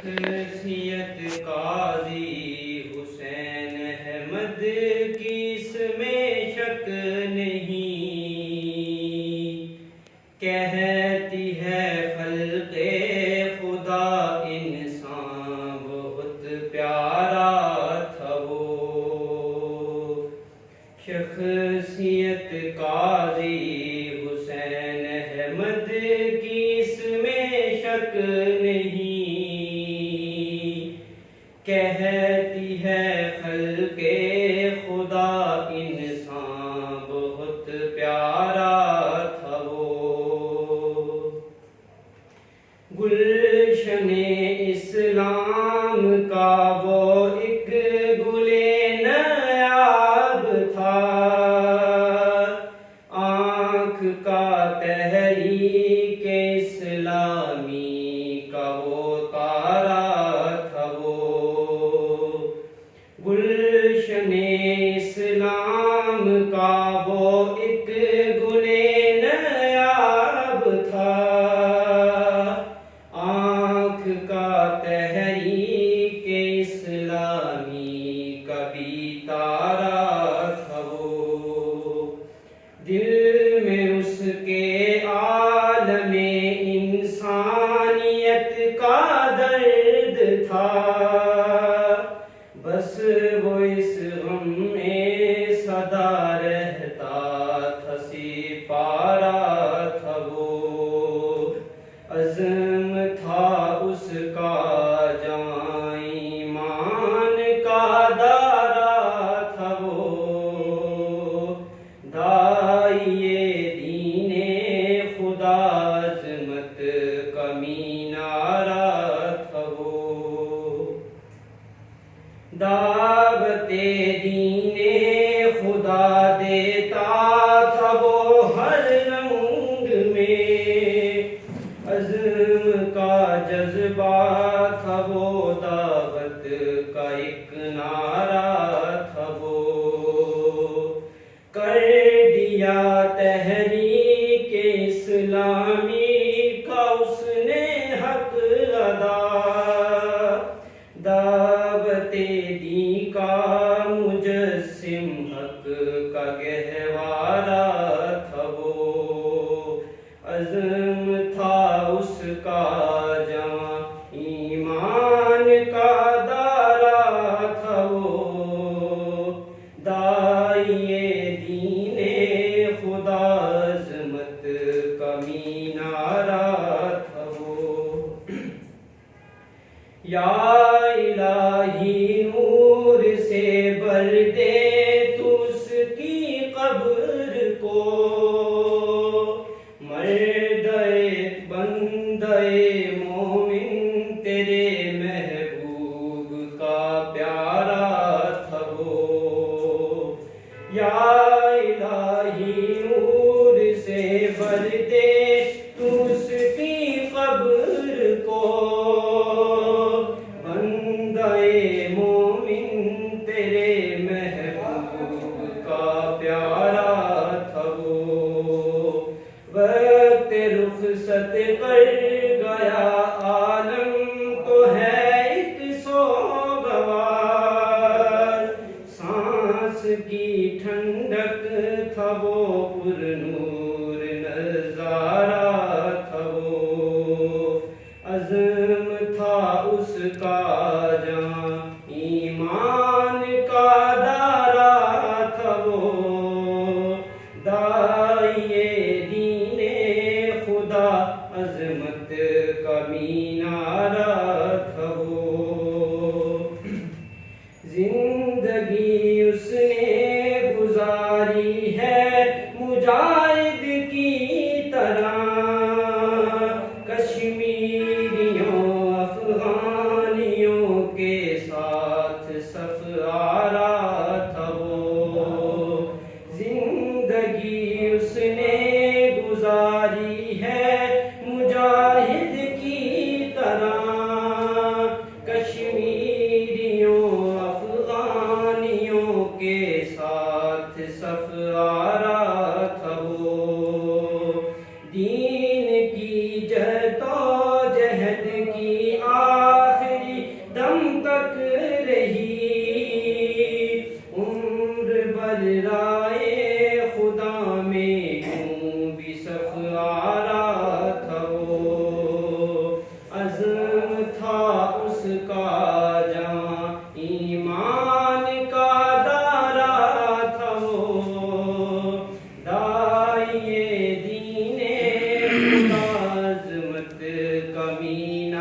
شخصیت قاضی حسین احمد کی اس میں شک نہیں، کہتی ہے خلق خدا انسان بہت پیارا تھا وہ۔ شخصیت قاضی حسین احمد کی اس میں شک نہیں، کہتی ہے خلق خدا انسان بہت پیارا تھا وہ۔ گلشن اسلام کا وہ ایک گل نایاب تھا، آنکھ کا تحریک اسلامی کا وہ تارا تھا وہ۔ گلشن اسلام کا وہ ایک گل نایاب تھا، آنکھ کا تحریک اسلامی کا بھی تارا تھا وہ۔ دل میں اس کے عالم انسانیت کا درد تھا، بس وہ اس غم میں سدا رہتا تھا، سپارہ تھا وہ۔ عزم تھا اس کا جاں ایمان کا دارا تھا وہ، داعیے دین خدا عظمت کا مینارہ تھا وہ۔ دعوت دین خدا دیتا تھا وہ ہر رنگ میں، عزم کا جذبہ تھا وہ، دعوت کا ایک نعرہ تھا وہ۔ کر دیا تحریک اسلامی کا اس نے حق ادا، دعوت دی کا مجسم حق کا گہوارہ تھا وہ۔ عزم تھا اس کا جاں ایمان کا دارا تھا وہ، داعیے دین خدا عظمت کا مینارہ تھا وہ۔ یا الہی نور سے بھر دے تو اس کی قبر کو، مردے بندے مومن تیرے محبوب کا پیارا تھا وہ۔ یا الہی نور سے بھر دے تو اس کی قبر کو، بندے مومن تیرے محبوب کا پیارا تھا وہ۔ وقت رخصت کر گیا عالم تو ہے ایک سوگوار، سانس کی ٹھنڈک تھا وہ، پر نور نظارہ تھا وہ۔ عزم تھا اس کا جاں ایمان کا دارا تھا وہ، داعیے دین خدا عظمت کا مینارہ تھا وہ۔ زندگی اس نے گزاری ہے مجاہد کی طرح، کشمیریوں افغانیوں کے ساتھ صف آرا تھا وہ۔ زندگی اس نے گزاری ہے مجاہد کی طرح،